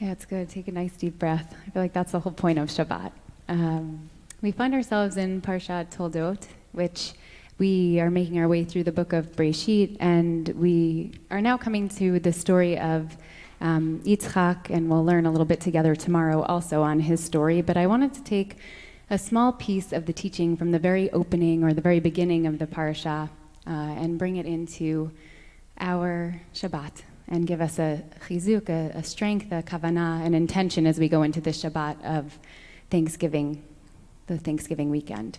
Yeah, it's good. Take a nice deep breath. I feel like that's the whole point of Shabbat. We find ourselves in Parshat Toldot, which we are making our way through the book of Breshit, and we are now coming to the story of Yitzchak, and we'll learn a little bit together tomorrow also on his story. But I wanted to take a small piece of the teaching from the very opening or the very beginning of the parasha and bring it into our Shabbat and give us a chizuk, a strength, a Kavannah, an intention as we go into the Shabbat of Thanksgiving, the Thanksgiving weekend.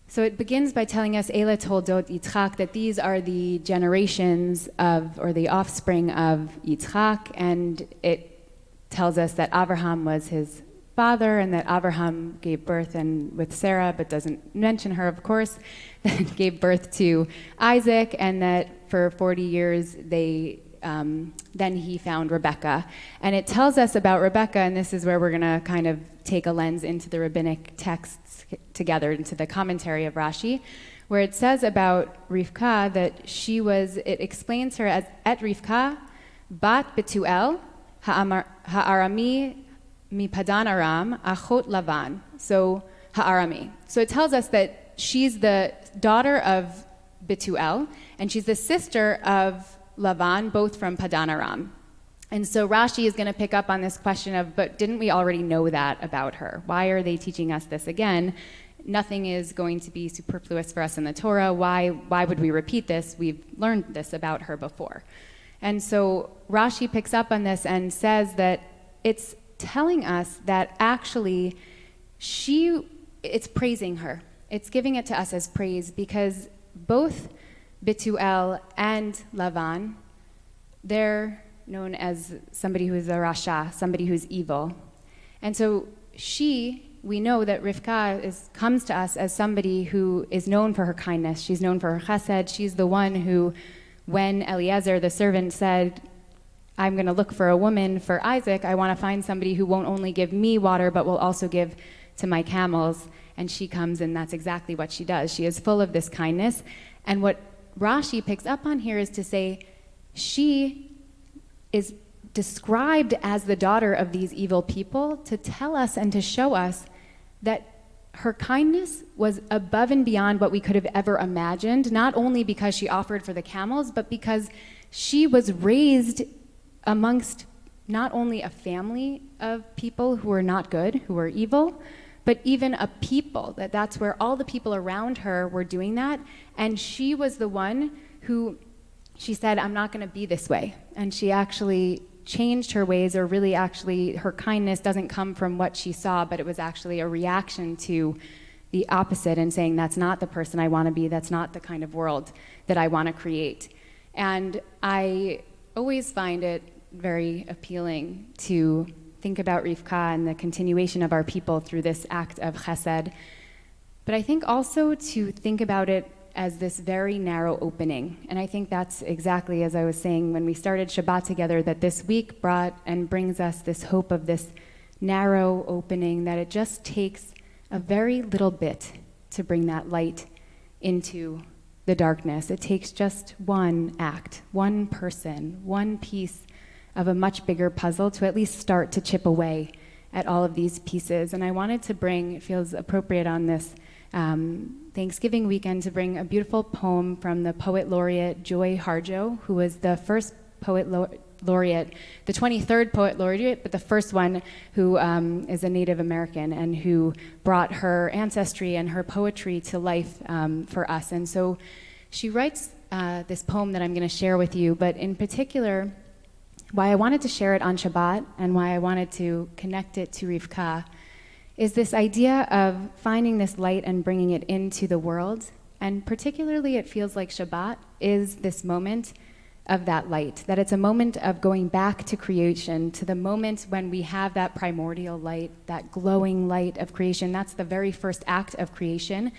So it begins by telling us, Eila Toldot Yitzchak, that these are the generations of, or the offspring of Yitzchak, and it tells us that Abraham was his father, and that Abraham gave birth and with Sarah, but doesn't mention her, of course, that gave birth to Isaac, and that for 40 years then he found Rebekah. And it tells us about Rebekah, and this is where we're going to kind of take a lens into the rabbinic texts together, into the commentary of Rashi, where it says about Rivka that she was, it explains her as Et Rivka, Bat Betuel, Ha'arami Mi Padan Aram, Achot Lavan, so Ha'arami. So it tells us that she's the daughter of Betuel, and she's the sister of Lavan, both from Padan Aram. And so Rashi is going to pick up on this question of, but didn't we already know that about her? Why are they teaching us this again? Nothing is going to be superfluous for us in the Torah. Why would we repeat this? We've learned this about her before. And so Rashi picks up on this and says that it's telling us that actually it's praising her. It's giving it to us as praise because both Betuel and Lavan, they're known as somebody who's a Rasha, somebody who's evil. And so we know that Rivka comes to us as somebody who is known for her kindness. She's known for her chesed. She's the one who, when Eliezer, the servant, said, I'm going to look for a woman for Isaac, I want to find somebody who won't only give me water, but will also give to my camels. And she comes, and that's exactly what she does. She is full of this kindness. And what Rashi picks up on here is to say she is described as the daughter of these evil people to tell us and to show us that her kindness was above and beyond what we could have ever imagined, not only because she offered for the camels, but because she was raised amongst not only a family of people who were not good, who were evil, but even a people, that's where all the people around her were doing that. And she was the one who, she said, I'm not going to be this way. And she actually changed her ways, or really actually her kindness doesn't come from what she saw, but it was actually a reaction to the opposite and saying, that's not the person I want to be, that's not the kind of world that I want to create. And I always find it very appealing to think about Rivka and the continuation of our people through this act of chesed. But I think also to think about it as this very narrow opening. And I think that's exactly, as I was saying when we started Shabbat together, that this week brought and brings us this hope of this narrow opening, that it just takes a very little bit to bring that light into the darkness. It takes just one act, one person, one piece of a much bigger puzzle to at least start to chip away at all of these pieces. And I wanted to bring, it feels appropriate on this Thanksgiving weekend, to bring a beautiful poem from the poet laureate Joy Harjo, who was the first poet laureate, the 23rd poet laureate, but the first one who is a Native American and who brought her ancestry and her poetry to life for us. And so she writes this poem that I'm going to share with you, but in particular, why I wanted to share it on Shabbat and why I wanted to connect it to Rivka is this idea of finding this light and bringing it into the world. And particularly it feels like Shabbat is this moment of that light, that it's a moment of going back to creation, to the moment when we have that primordial light, that glowing light of creation. That's the very first act of creation.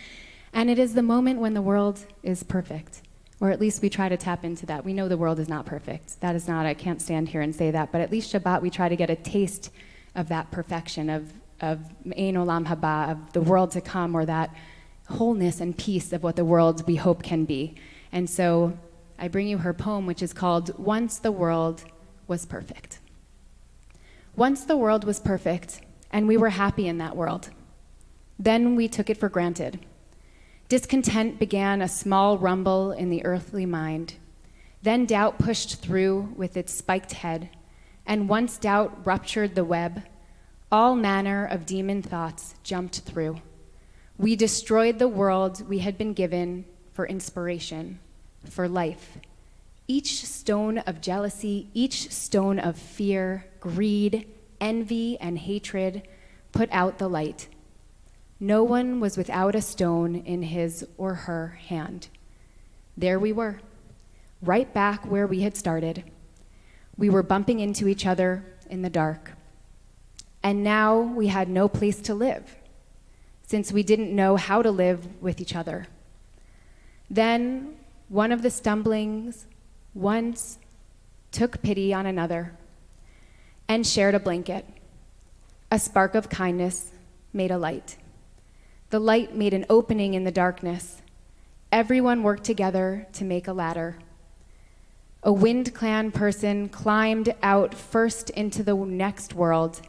And it is the moment when the world is perfect. Or at least we try to tap into that. We know the world is not perfect. That is not, I can't stand here and say that, but at least Shabbat we try to get a taste of that perfection, of Ein Olam Haba, of the world to come, or that wholeness and peace of what the world we hope can be. And so I bring you her poem, which is called Once the World Was Perfect. Once the world was perfect, and we were happy in that world. Then we took it for granted. Discontent began a small rumble in the earthly mind. Then doubt pushed through with its spiked head, and once doubt ruptured the web, all manner of demon thoughts jumped through. We destroyed the world we had been given for inspiration, for life. Each stone of jealousy, each stone of fear, greed, envy, and hatred put out the light. No one was without a stone in his or her hand. There we were, right back where we had started. We were bumping into each other in the dark. And now we had no place to live, since we didn't know how to live with each other. Then one of the stumblings once took pity on another and shared a blanket. A spark of kindness made a light. The light made an opening in the darkness. Everyone worked together to make a ladder. A Wind Clan person climbed out first into the next world,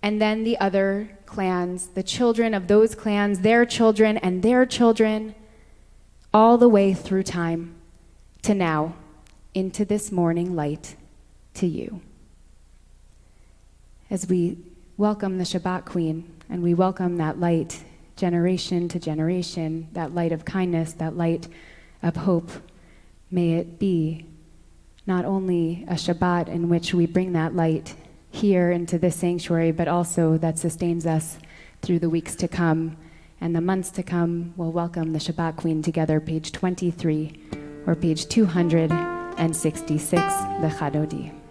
and then the other clans, the children of those clans, their children and their children, all the way through time to now, into this morning light, to you. As we welcome the Shabbat Queen, and we welcome that light generation to generation, that light of kindness, that light of hope, may it be not only a Shabbat in which we bring that light here into this sanctuary, but also that sustains us through the weeks to come and the months to come. We'll welcome the Shabbat Queen together, page 23 or page 266, the Chadodi.